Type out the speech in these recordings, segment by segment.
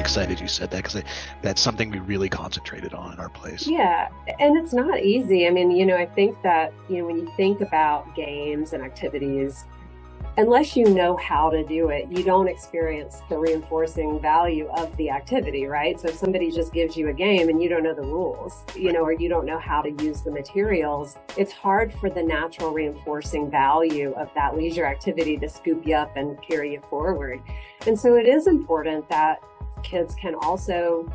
excited you said that, because that's something we really concentrated on in our place. Yeah, and it's not easy. I mean, I think that, when you think about games and activities, unless you know how to do it, you don't experience the reinforcing value of the activity, right? So if somebody just gives you a game and you don't know the rules, or you don't know how to use the materials, it's hard for the natural reinforcing value of that leisure activity to scoop you up and carry you forward. And so it is important that kids can also,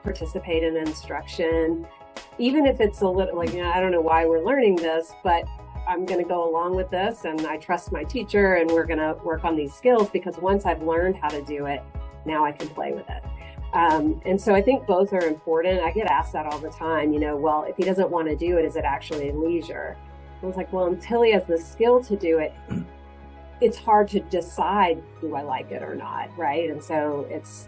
participate in instruction, even if it's a little like, I don't know why we're learning this, but I'm going to go along with this, and I trust my teacher, and we're going to work on these skills, because once I've learned how to do it, now I can play with it. And so I think both are important. I get asked that all the time, well, if he doesn't want to do it, is it actually leisure? I was like, well, until he has the skill to do it, it's hard to decide, do I like it or not, right? And so it's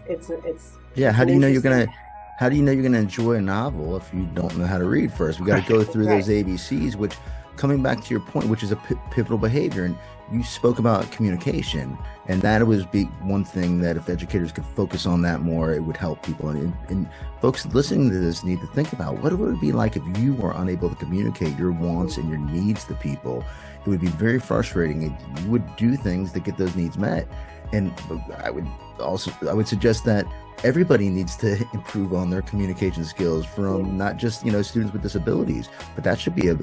yeah. How do you know you're going to enjoy a novel if you don't know how to read first? We got to go through those ABCs, which, coming back to your point, which is a pivotal behavior, and you spoke about communication, and that was one thing that if educators could focus on that more, it would help people. And folks listening to this need to think about, what would it be like if you were unable to communicate your wants and your needs to people? It would be very frustrating. You would do things to get those needs met. And I would suggest that everybody needs to improve on their communication skills, from not just students with disabilities, but that should be a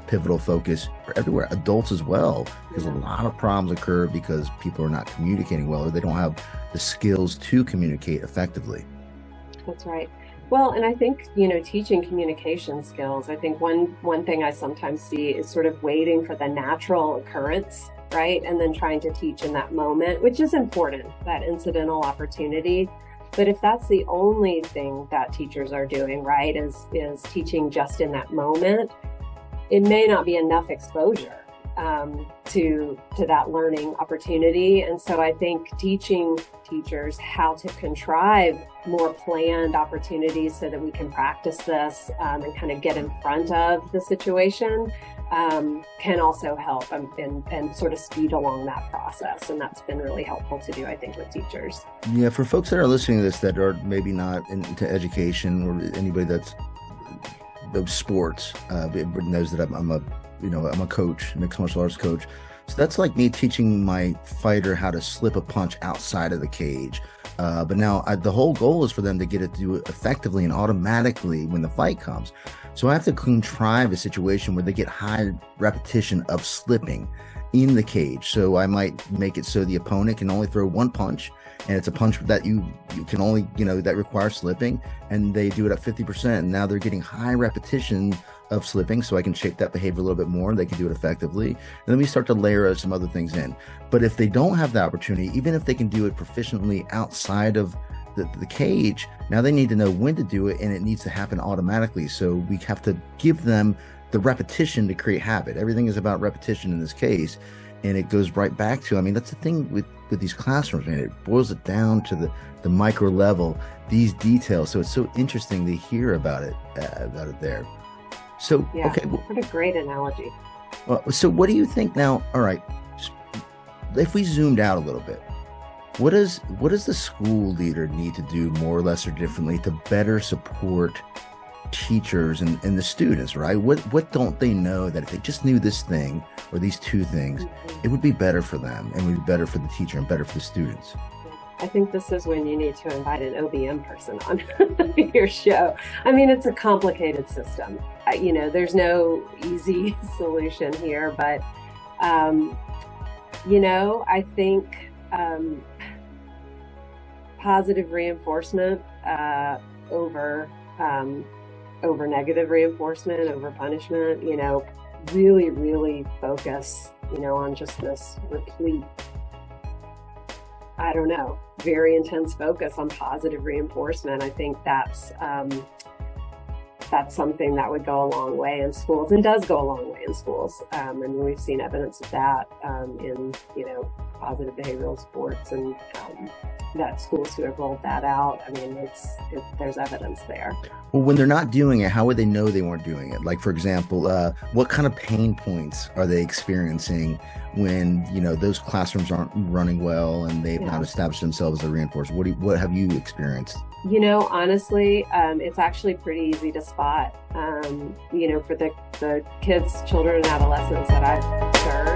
pivotal focus for everywhere, adults as well, because a lot of problems occur because people are not communicating well, or they don't have the skills to communicate effectively. That's right. Well, and I think, teaching communication skills, I think one thing I sometimes see is sort of waiting for the natural occurrence, right? And then trying to teach in that moment, which is important, that incidental opportunity. But if that's the only thing that teachers are doing, right, is teaching just in that moment, it may not be enough exposure to that learning opportunity. And so I think teaching teachers how to contrive more planned opportunities so that we can practice this and kind of get in front of the situation can also help and sort of speed along that process. And that's been really helpful to do, I think, with teachers. Yeah, for folks that are listening to this that are maybe not into education, or anybody that's of sports, knows that I'm a coach, mixed martial arts coach. So that's like me teaching my fighter how to slip a punch outside of the cage. But now the whole goal is for them to get it to do it effectively and automatically when the fight comes. So I have to contrive a situation where they get high repetition of slipping in the cage. So I might make it so the opponent can only throw one punch, and it's a punch that you can only, that requires slipping, and they do it at 50%. And now they're getting high repetition of slipping, so I can shape that behavior a little bit more, and they can do it effectively. And then we start to layer some other things in. But if they don't have the opportunity, even if they can do it proficiently outside of the cage, now they need to know when to do it, and it needs to happen automatically. So we have to give them the repetition to create habit. Everything is about repetition in this case, and it goes right back to, that's the thing with these classrooms, man. It boils it down to the micro level, these details. So it's so interesting to hear about it there. So, yeah, okay. What a great analogy. So what do you think now? All right, if we zoomed out a little bit, what does the school leader need to do more or less or differently to better support teachers and the students, right? What don't they know that if they just knew this thing or these two things, it would be better for them, and would be better for the teacher and better for the students? I think this is when you need to invite an OBM person on your show. It's a complicated system. There's no easy solution here, but, I think positive reinforcement over negative reinforcement, over punishment, really, really focus, on just this replete, very intense focus on positive reinforcement. I think that's something that would go a long way in schools, and does go a long way in schools. And we've seen evidence of that in, positive behavioral sports and that schools who have rolled that out, I mean, there's evidence there. Well, when they're not doing it, how would they know they weren't doing it? Like, for example, what kind of pain points are they experiencing when, those classrooms aren't running well and they've not established themselves as a reinforcer? What have you experienced? Honestly, it's actually pretty easy to spot. For the kids, children, and adolescents that I've served,